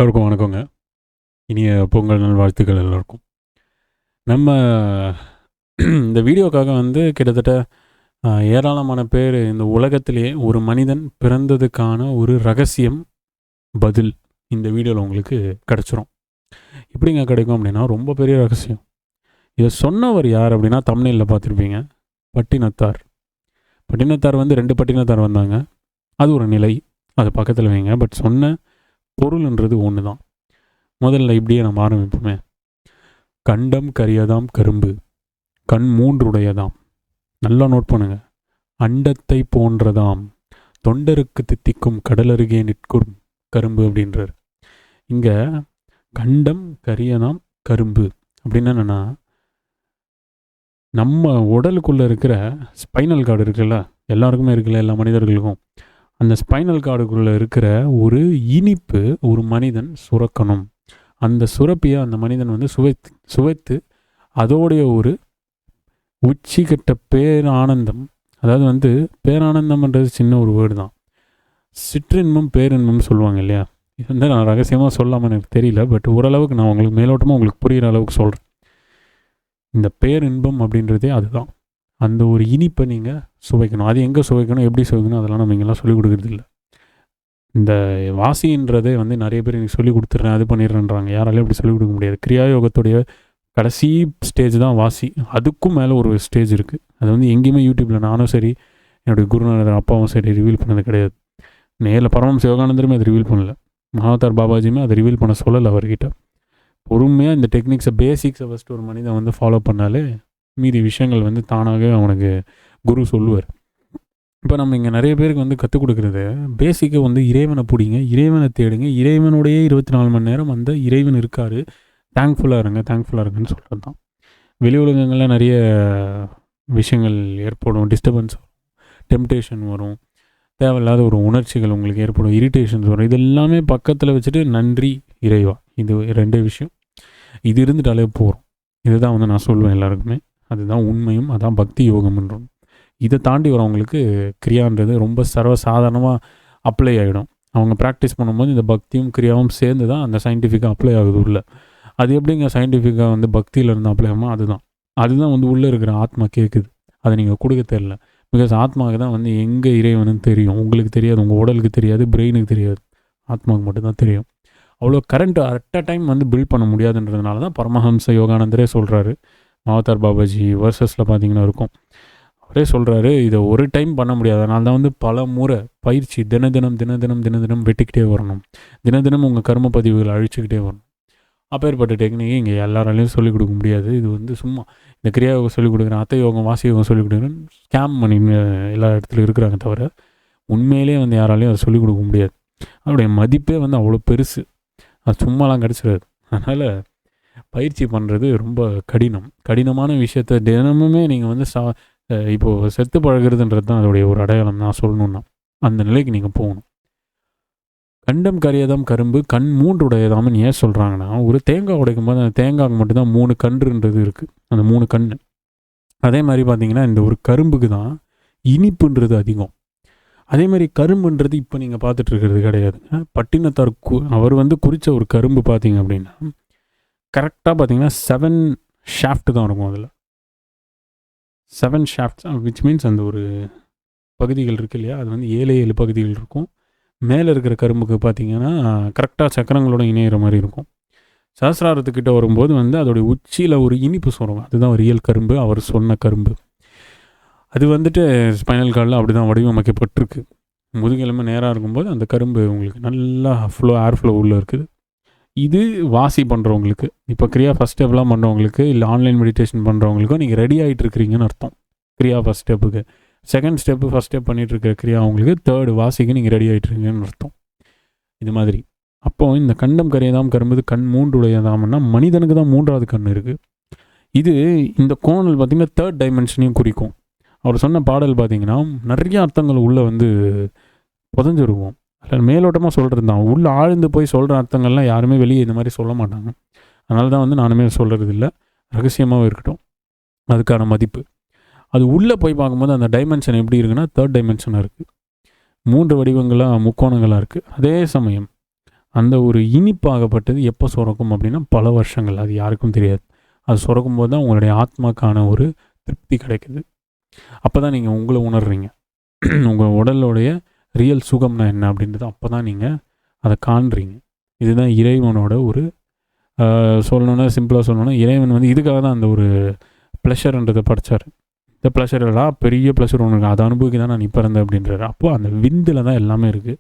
எல்லோருக்கும் வணக்கங்க. இனிய பொங்கல் நல்வாழ்த்துக்கள் எல்லோருக்கும். நம்ம இந்த வீடியோக்காக கிட்டத்தட்ட ஏராளமான பேர் இந்த உலகத்திலேயே ஒரு மனிதன் பிறந்ததுக்கான ஒரு ரகசியம் பதில் இந்த வீடியோவில் உங்களுக்கு கிடச்சிரும். எப்படிங்க கிடைக்கும் அப்படின்னா, ரொம்ப பெரிய ரகசியம். இதை சொன்னவர் யார் அப்படின்னா, தம்ப்நெயில்ல பார்த்துருப்பீங்க. பட்டினத்தார். பட்டினத்தார் 2 பட்டினத்தார் வந்தாங்க. அது ஒரு நிலை, அது பக்கத்தில் வைங்க. பட் சொன்ன பொருள்ன்றது ஒன்று தான். முதல்ல இப்படியே நம்ம ஆரம்பிப்போமே. கண்டம் கரியதாம் கரும்பு, கண் மூன்றுடையதாம். நல்லா நோட் பண்ணுங்க. அண்டத்தை போன்றதாம், தொண்டருக்கு தித்திக்கும் கடலருகே நிற்கும் கரும்பு அப்படின்றார். இங்கே கண்டம் கரியதாம் கரும்பு அப்படின்னு என்னென்னா, நம்ம உடலுக்குள்ளே இருக்கிற ஸ்பைனல் கார்டு இருக்குல்ல, எல்லாருக்குமே இருக்குல்ல, எல்லா மனிதர்களுக்கும். அந்த ஸ்பைனல் கார்டுக்குள்ளே இருக்கிற ஒரு இனிப்பு ஒரு மனிதன் சுரக்கணும். அந்த சுரப்பியை அந்த மனிதன் சுவைத்து அதோடைய ஒரு உச்சிக்கட்ட பேரானந்தம். அதாவது பேரானந்தம்ன்றது சின்ன ஒரு வேர்டு தான். சிற்றின்பம் பேரின்பம் சொல்லுவாங்க இல்லையா. இது நான் ரகசியமாக சொல்லாமல் எனக்கு தெரியல. பட் ஓரளவுக்கு நான் உங்களுக்கு மேலோட்டமாக உங்களுக்கு புரிகிற அளவுக்கு சொல்கிறேன். இந்த பேரின்பம் அப்படின்றதே அதுதான். அந்த ஒரு இனிப்பை நீங்கள் சுவைக்கணும். அது எங்கே சுவைக்கணும், எப்படி சுவைக்கணும், அதெல்லாம் நம்ம இங்கெல்லாம் சொல்லிக் கொடுக்குறதில்ல. இந்த வாசின்றதே நிறைய பேர் எனக்கு சொல்லிக் கொடுத்துட்றேன், அது பண்ணிடுறேன்றாங்க. யாராலையும் அப்படி சொல்லிக் கொடுக்க முடியாது. கிரியாயோகத்துடைய கடைசி ஸ்டேஜ் தான் வாசி. அதுக்கும் மேலே ஒரு ஸ்டேஜ் இருக்குது. அது எங்கேயுமே யூடியூப்பில் நானும் சரி, என்னுடைய குருநாதர் அப்பாவும் சரி ரிவீல் பண்ணது கிடையாது. நேரில் பரமஹம்ச யோகானந்தருமே அதை ரிவீல் பண்ணல. மகாவதார் பாபாஜியுமே அதை ரிவீல் பண்ண சொல்லலை அவர்கிட்ட. பொறுமையாக இந்த டெக்னிக்ஸை பேசிக்ஸை ஃபஸ்ட்டு ஒரு மனிதன் ஃபாலோ பண்ணாலே மீதி விஷயங்கள் தானாகவே அவனுக்கு குரு சொல்லுவார். இப்போ நம்ம இங்கே நிறைய பேருக்கு கற்றுக் கொடுக்குறது பேசிக்காக இறைவனை பிடிங்க, இறைவனை தேடுங்க, இறைவனுடைய 24 மணி நேரம் அந்த இறைவன் இருக்கார், தேங்க்ஃபுல்லாக இருங்கன்னு சொல்கிறது தான். வெளி உலகங்களில் நிறைய விஷயங்கள் ஏற்படும், டிஸ்டர்பன்ஸ் வரும், டெம்டேஷன் வரும், தேவையில்லாத ஒரு உணர்ச்சிகள் உங்களுக்கு ஏற்படும், இரிட்டேஷன்ஸ் வரும். இது எல்லாமே பக்கத்தில் வச்சுட்டு நன்றி இறைவா, இது 2 விஷயம், இது இருந்துட்டாலே போகிறோம். இதுதான் நான் சொல்லுவேன் எல்லாருக்குமே. அதுதான் உண்மையும், அதான் பக்தி யோகம்ன்றோம். இதை தாண்டி வரவங்களுக்கு கிரியான்றது ரொம்ப சர்வசாதாரணமாக அப்ளை ஆகிடும். அவங்க ப்ராக்டிஸ் பண்ணும்போது இந்த பக்தியும் கிரியாவும் சேர்ந்து தான் அந்த சயின்டிஃபிக்காக அப்ளை ஆகுது உள்ள. அது எப்படிங்க சயின்டிஃபிக்காக பக்தியிலேருந்து அப்ளை ஆகுமோ அதுதான் உள்ளே இருக்கிற ஆத்மா கேட்குது. அதை நீங்கள் கொடுக்க தெரியல. பிகாஸ் ஆத்மாவுக்கு தான் எங்கே இறைவனு தெரியும். உங்களுக்கு தெரியாது, உங்கள் உடலுக்கு தெரியாது, பிரெயினுக்கு தெரியாது, ஆத்மாவுக்கு மட்டும்தான் தெரியும். அவ்வளோ current at a time build பண்ண முடியாதுன்றதுனால தான் பரமஹம்ச யோகானந்தரே சொல்கிறாரு. மகாவதார் பாபாஜி வர்சஸில் பார்த்தீங்கன்னா இருக்கும். அவரே சொல்கிறாரு, இதை ஒரு டைம் பண்ண முடியாது. அதனால தான் பல முறை பயிற்சி, தினம் வெட்டிக்கிட்டே வரணும். தினம் உங்கள் கர்ம பதிவுகளை அழிச்சுக்கிட்டே வரணும். அப்பேற்பட்ட டெக்னிக்கை இங்கே எல்லாராலையும் சொல்லிக் கொடுக்க முடியாது. இது சும்மா இந்த கிரியாயோகம் சொல்லிக் கொடுக்குறேன், அத்தை யோகம், வாசி யோகம் சொல்லிக் கொடுக்குறேன், ஸ்கேம் பண்ணி எல்லா இடத்துலையும் இருக்கிறாங்க. தவிர உண்மையிலே யாராலையும் அதை சொல்லிக் கொடுக்க முடியாது. அதோடைய மதிப்பே அவ்வளோ பெருசு. அது சும்மாலாம் கிடச்சிடாது. அதனால் பயிற்சி பண்ணுறது ரொம்ப கடினமான விஷயத்த தினமுமே நீங்கள் இப்போது செத்து பழகிறதுன்றது தான் அதோடைய ஒரு அடையாளம். நான் சொல்லணுன்னா அந்த நிலைக்கு நீங்கள் போகணும். கண்டம் கரியதாம் கரும்பு, கண் மூன்றுடையதாம்னு ஏன் சொல்கிறாங்கன்னா, ஒரு தேங்காய் உடைக்கும் போது அந்த தேங்காய்க்கு மட்டும்தான் 3 கன்றுன்றது இருக்குது. அந்த 3 கண். அதே மாதிரி பார்த்திங்கன்னா இந்த ஒரு கரும்புக்கு தான் இனிப்புன்றது அதிகம். அதே மாதிரி கரும்புன்றது இப்போ நீங்கள் பார்த்துட்ருக்கிறது கிடையாதுங்க. பட்டினத்தார் அவர் குறித்த ஒரு கரும்பு பார்த்திங்க அப்படின்னா கரெக்டாக பார்த்திங்கன்னா 7 ஷாஃப்ட் தான் இருக்கும். அதில் 7 ஷாஃப்ட்ஸ், விச் மீன்ஸ் அந்த ஒரு பகுதிகள் இருக்குது இல்லையா, அது 7 பகுதிகள் இருக்கும். மேலே இருக்கிற கரும்புக்கு பார்த்திங்கன்னா கரெக்டாக சக்கரங்களோட இணையிற மாதிரி இருக்கும். சஹஸ்ராரத்துக்கிட்ட வரும்போது அதோடைய உச்சியில் ஒரு இனிப்பு சொல்லுவாங்க. அதுதான் ரியல் கரும்பு, அவர் சொன்ன கரும்பு. அது ஸ்பைனல் கார்டில் அப்படி தான் வடிவமைக்கப்பட்டிருக்கு. முதுகெலும்பு நேராக இருக்கும்போது அந்த கரும்பு உங்களுக்கு நல்லா ஏர் ஃப்ளோ உள்ளே இருக்குது. இது வாசி பண்ணுறவங்களுக்கு, இப்போ கிரியா ஃபஸ்ட் ஸ்டெப்லாம் பண்ணுறவங்களுக்கு, இல்லை ஆன்லைன் மெடிடேஷன் பண்ணுறவங்களுக்கும் நீங்கள் ரெடி ஆகிட்டு இருக்கிறீங்கன்னு அர்த்தம். கிரியா ஃபஸ்ட் ஸ்டெப்புக்கு, செகண்ட் ஸ்டெப்பு ஃபஸ்ட் ஸ்டெப் பண்ணிகிட்டு இருக்கிற கிரியா அவங்களுக்கு, தேர்டு வாசிக்கு நீங்கள் ரெடி ஆகிட்டுருக்கீங்கன்னு அர்த்தம். இது மாதிரி அப்போது இந்த கண்டம் கரியதாம் கரும்புது, கண் மூன்றுடையதாம்னா மனிதனுக்கு தான் 3வது கண் இருக்குது. இது இந்த கோணல் பார்த்திங்கன்னா 3rd டைமென்ஷனையும் குறிக்கும். அவர் சொன்ன பாடல் பார்த்திங்கன்னா நிறைய அர்த்தங்கள் உள்ளே புதஞ்சிருக்கும். அதில் மேலோட்டமாக சொல்கிறது தான். உள்ளே ஆழ்ந்து போய் சொல்கிற அர்த்தங்கள்லாம் யாருமே வெளியே இந்த மாதிரி சொல்ல மாட்டாங்க. அதனால தான் நானுமே சொல்கிறது இல்லை, ரகசியமாகவும் இருக்கட்டும். அதுக்கான மதிப்பு அது உள்ளே போய் பார்க்கும்போது அந்த டைமென்ஷன் எப்படி இருக்குன்னா 3rd டைமென்ஷனாக இருக்குது. 3 வடிவங்களாக முக்கோணங்களாக இருக்குது. அதே சமயம் அந்த ஒரு இனிப்பாகப்பட்டது எப்போ சுரக்கும் அப்படின்னா பல வருஷங்கள், அது யாருக்கும் தெரியாது. அது சுரக்கும் போது தான் உங்களுடைய ஆத்மாக்கான ஒரு திருப்தி கிடைக்குது. அப்போ தான் நீங்கள் உங்களை உணர்றீங்க. உங்கள் உடலுடைய ரியல் சுகம்னா என்ன அப்படின்றது அப்போ தான் நீங்கள் அதை காண்றீங்க. இதுதான் இறைவனோட ஒரு சொல்லணுன்னா, சிம்பிளாக சொல்லணுன்னா, இறைவன் வந்து இதுக்காக தான் அந்த ஒரு ப்ளஷர்ன்றதை படித்தார். இந்த ப்ளஷர் எல்லாம் பெரிய ப்ளஷர் ஒன்று இருக்குது, அதை அனுபவிக்க தான் நான் இப்போ இருந்தேன் அப்படின்றாரு. அப்போது அந்த விந்தில் தான் எல்லாமே இருக்குது.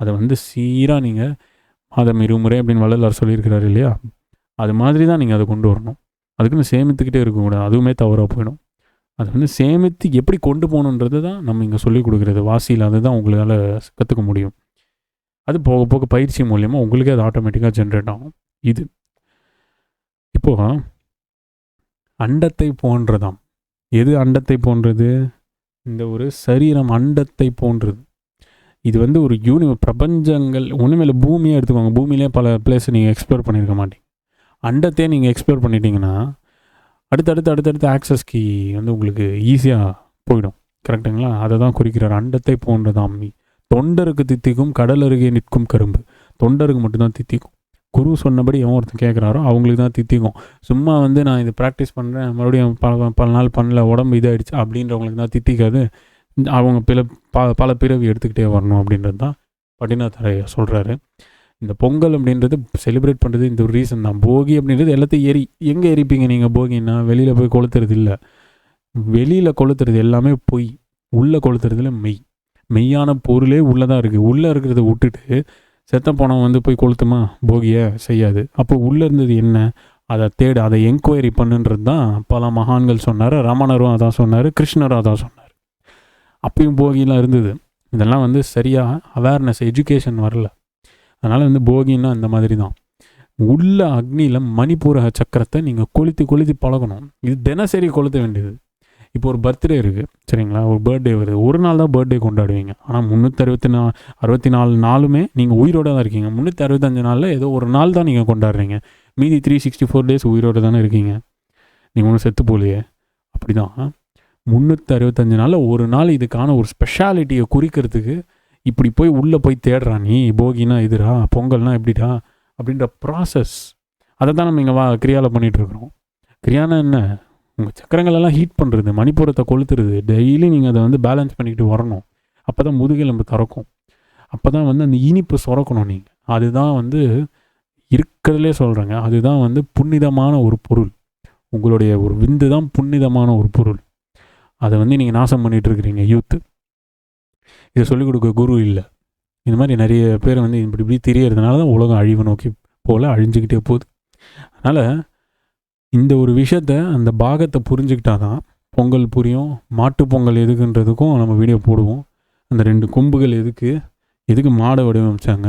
அதை வந்து சீராக நீங்கள் மாதம் 2 முறை அப்படின்னு வள்ளலார் சொல்லியிருக்கிறாரு இல்லையா, அது மாதிரி தான் நீங்கள் அதை கொண்டு வரணும். அதுக்குன்னு சேமித்துக்கிட்டே இருக்கக்கூடாது, அதுவுமே தவறாக போயிடும். அதை வந்து சேமித்து எப்படி கொண்டு போகணுன்றது தான் நம்ம இங்கே சொல்லிக் கொடுக்குறது. வாசியில் அதுதான் உங்களால் கற்றுக்க முடியும். அது போக போக பயிற்சி மூலியமாக உங்களுக்கே அது ஆட்டோமேட்டிக்காக ஜென்ரேட் ஆகும். இது இப்போது அண்டத்தை போன்றதாம். எது அண்டத்தை போன்றது? இந்த ஒரு சரீரம் அண்டத்தை போன்றது. இது வந்து ஒரு பிரபஞ்சங்கள் ஒன்றுமே இல்லை. பூமியே எடுத்துக்கோங்க. பூமியிலே பல பிளேஸ் நீங்கள் எக்ஸ்ப்ளோர் பண்ணியிருக்க மாட்டீங்க. அண்டத்தையே நீங்கள் எக்ஸ்ப்ளோர் பண்ணிட்டீங்கன்னா அடுத்தடுத்து ஆக்சஸ் கீ வந்து உங்களுக்கு ஈஸியாக போயிடும். கரெக்டுங்களா? அதை தான் குறிக்கிறார். அண்டத்தை போன்றதாம். தொண்டருக்கு தித்திக்கும் கடல் அருகே நிற்கும் கரும்பு. தொண்டருக்கு மட்டும்தான் தித்திக்கும். குரு சொன்னபடி எவன் ஒருத்தன் கேட்குறாரோ அவங்களுக்கு தான் தித்திக்கும். சும்மா வந்து நான் இதை ப்ராக்டிஸ் பண்ணுறேன், மறுபடியும் பல நாள் பண்ணல, உடம்பு இதாகிடுச்சு அப்படின்றவங்களுக்கு தான் தித்திக்காது. அவங்க பல பிறவி எடுத்துக்கிட்டே வரணும் அப்படின்றது தான் பட்டினத்தாரையா சொல்கிறாரு. இந்த பொங்கல் அப்படின்றது செலிப்ரேட் பண்ணுறது இந்த ஒரு ரீசன் தான். போகி அப்படின்றது எல்லாத்தையும் எங்கே எரிப்பீங்க நீங்கள்? போகின்னா வெளியில் போய் கொளுத்துறது இல்லை. வெளியில் கொளுத்துறது எல்லாமே பொய். உள்ளே கொளுத்துறதுல மெய்யான பொருளே உள்ளே தான் இருக்குது. உள்ளே இருக்கிறத விட்டுட்டு செத்த போனவன் வந்து போய் கொளுத்துமா? போகியை செய்யாது. அப்போ உள்ளே இருந்தது என்ன? அதை அதை என்கொயரி பண்ணுன்றது தான் பல மகான்கள் சொன்னார். ரமணரும் அதான் சொன்னார், கிருஷ்ணரும் அதான் சொன்னார். அப்பயும் போகிலாம் இருந்தது. இதெல்லாம் வந்து சரியாக அவேர்னஸ், எஜுகேஷன் வரல. அதனால் வந்து போகின்னா இந்த மாதிரி தான். உள்ள அக்னியில் மணிப்பூரக சக்கரத்தை நீங்கள் கொளுத்தி பழகணும். இது தினசரி கொளுத்த வேண்டியது. இப்போ ஒரு பர்த்டே இருக்குது, சரிங்களா? ஒரு பர்த்டே வருது. ஒரு நாள் தான் பர்த்டே கொண்டாடுவீங்க. ஆனால் 364 நாளுமே நீங்கள் உயிரோடு தான் இருக்கீங்க. 365 நாளில் ஏதோ ஒரு நாள் தான் நீங்கள் கொண்டாடுறீங்க. மீதி 364 டேஸ் உயிரோடு தானே இருக்கீங்க. நீங்கள் ஒன்றும் செத்து போலையே. அப்படி தான் 365 நாளில் ஒரு நாள் இதுக்கான ஒரு ஸ்பெஷாலிட்டியை குறிக்கிறதுக்கு இப்படி போய் உள்ளே போய் தேடுறான். நீ போகினா இதுரா, பொங்கல்னா எப்படிடா அப்படின்ற ப்ராசஸ். அதை தான் நம்ம இங்கே கிரியாவில் பண்ணிகிட்ருக்குறோம். கிரியானா என்ன? உங்கள் சக்கரங்களெல்லாம் ஹீட் பண்ணுறது, மணிப்பூரத்தை கொளுத்துறது. டெய்லி நீங்கள் அதை வந்து பேலன்ஸ் பண்ணிக்கிட்டு வரணும். அப்போ தான் முதுகெலும்பு திறக்கும். அப்போ தான் வந்து அந்த இனிப்பு சுரக்கணும் நீங்கள். அதுதான் வந்து இருக்கிறதுலே சொல்கிறேங்க, அதுதான் வந்து புனிதமான ஒரு பொருள். உங்களுடைய ஒரு விந்து தான் புனிதமான ஒரு பொருள். அதை வந்து நீங்கள் நாசம் பண்ணிகிட்டு இருக்கிறீங்க யூத்து. இதை சொல்லிக் கொடுக்க குரு இல்லை. இந்த மாதிரி நிறைய பேர் வந்து இப்படி தெரியறதுனால தான் உலகம் அழிவு நோக்கி அழிஞ்சிக்கிட்டே போகுது. அதனால் இந்த ஒரு விஷயத்த, அந்த பாகத்தை புரிஞ்சுக்கிட்டா தான் பொங்கல் புரியும். மாட்டு பொங்கல் எதுக்குன்றதுக்கும் நம்ம வீடியோ போடுவோம். அந்த 2 கொம்புகள் எதுக்கு மாடை வடிவமைச்சாங்க,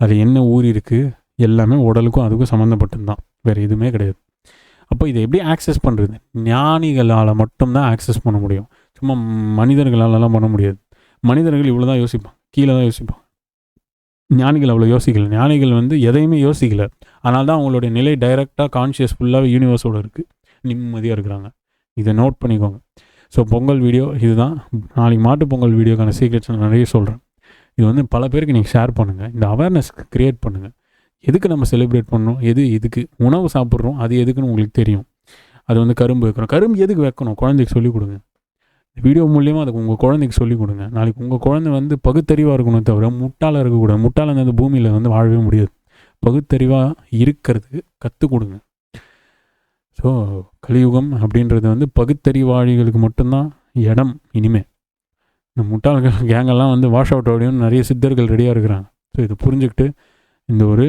அது என்ன ஊறி இருக்குது, எல்லாமே உடலுக்கும் அதுக்கும் சம்மந்தப்பட்டது தான், வேறு எதுவுமே கிடையாது. அப்போ இதை எப்படி ஆக்சஸ் பண்ணுறது? ஞானிகளால் மட்டும்தான் ஆக்சஸ் பண்ண முடியும். சும்மா மனிதர்களாலலாம் பண்ண முடியாது. மனிதர்கள் இவ்வளோ தான் யோசிப்பாங்க, கீழே தான் யோசிப்பாங்க. ஞானிகள் அவ்வளோ யோசிக்கலை. ஞானிகள் வந்து எதையுமே யோசிக்கலை. அதனால தான் அவங்களுடைய நிலை டைரெக்டாக கான்ஷியஸ் ஃபுல்லாக யூனிவர்ஸோடு இருக்குது, நிம்மதியாக இருக்கிறாங்க. இதை நோட் பண்ணிக்கோங்க. ஸோ பொங்கல் வீடியோ இதுதான். நாளைக்கு மாட்டு பொங்கல் வீடியோக்கான சீக்ரெட்ஸ் நான் நிறைய சொல்கிறேன். இது வந்து பல பேருக்கு நீங்கள் ஷேர் பண்ணுங்கள். இந்த அவேர்னஸ் க்ரியேட் பண்ணுங்கள். எதுக்கு நம்ம செலிப்ரேட் பண்ணணும், எதுக்கு உணவு சாப்பிட்றோம், அது எதுக்குன்னு உங்களுக்கு தெரியும். அது வந்து கரும்பு வைக்கணும். கரும்பு எதுக்கு வைக்கணும்? குழந்தைக்கு சொல்லிக் கொடுங்க. வீடியோ மூலியமாக அதுக்கு உங்கள் குழந்தைக்கு சொல்லிக் கொடுங்க. நாளைக்கு உங்கள் குழந்தை வந்து பகுத்தறிவாக இருக்கணும், தவிர முட்டாளாக இருக்கக்கூடாது. முட்டாளாக அந்த பூமியில் வந்து வாழவே முடியாது. பகுத்தறிவாக இருக்கிறதுக்கு கற்றுக் கொடுங்க. ஸோ கலியுகம் அப்படின்றது வந்து பகுத்தறிவாளிகளுக்கு மட்டும்தான் இடம். இனிமேல் இந்த முட்டாள்கள் கேங்கெல்லாம் வந்து வாஷ் அவுட் ஆடியும் நிறைய சித்தர்கள் ரெடியாக இருக்கிறாங்க. ஸோ இதை புரிஞ்சுக்கிட்டு இந்த ஒரு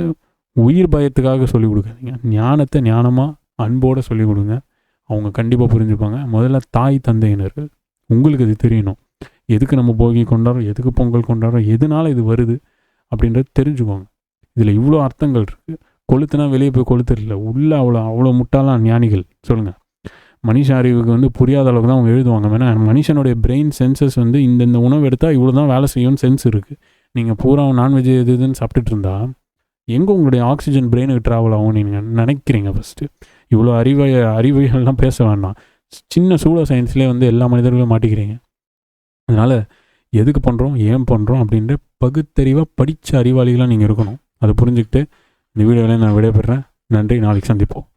உயிர் பயத்துக்காக சொல்லிக் கொடுக்காதீங்க. ஞானத்தை ஞானமாக அன்போடு சொல்லிக் கொடுங்க. அவங்க கண்டிப்பாக புரிஞ்சுப்பாங்க. முதல்ல தாய் தந்தையினர்கள், உங்களுக்கு இது தெரியணும். எதுக்கு நம்ம போகி கொண்டாடுறோம், எதுக்கு பொங்கல் கொண்டாடுறோம், எதனால் இது வருது அப்படின்றது தெரிஞ்சுக்கோங்க. இதில் இவ்வளோ அர்த்தங்கள் இருக்குது. கொளுத்துனா வெளியே போய் கொளுத்துறதில்ல. உள்ளே அவ்வளோ முட்டாளாக ஞானிகள். சொல்லுங்கள். மனுஷ அறிவுக்கு வந்து புரியாத அளவுக்கு தான் அவங்க எழுதுவாங்க. ஏன்னா மனுஷனுடைய பிரெயின் சென்சஸ் வந்து இந்த உணவு எடுத்தால் இவ்வளோ தான் வேலை செய்யும்னு சென்ஸ் இருக்குது. நீங்கள் பூரா நான்வெஜ் இதுன்னு சாப்பிட்டுட்டு இருந்தால் எங்கே உங்களுடைய ஆக்சிஜன் பிரெயினுக்கு ட்ராவல் ஆகும் நீங்கள் நினைக்கிறீங்க? ஃபஸ்ட்டு இவ்வளோ அறிவைகள்லாம் பேச வேண்டாம். சின்ன சூடோ சயின்ஸ்லேயே வந்து எல்லா மனிதர்களும் மாட்டிக்கிறீங்க. அதனால் எதுக்கு பண்ணுறோம், ஏன் பண்ணுறோம் அப்படின்ற பகுத்தறிவாக படித்த அறிவாளிகளாக நீங்கள் இருக்கணும். அதை புரிஞ்சுக்கிட்டு இந்த வீடியோவில் நான் விடைபெறேன். நன்றி. நாளைக்கு சந்திப்போம்.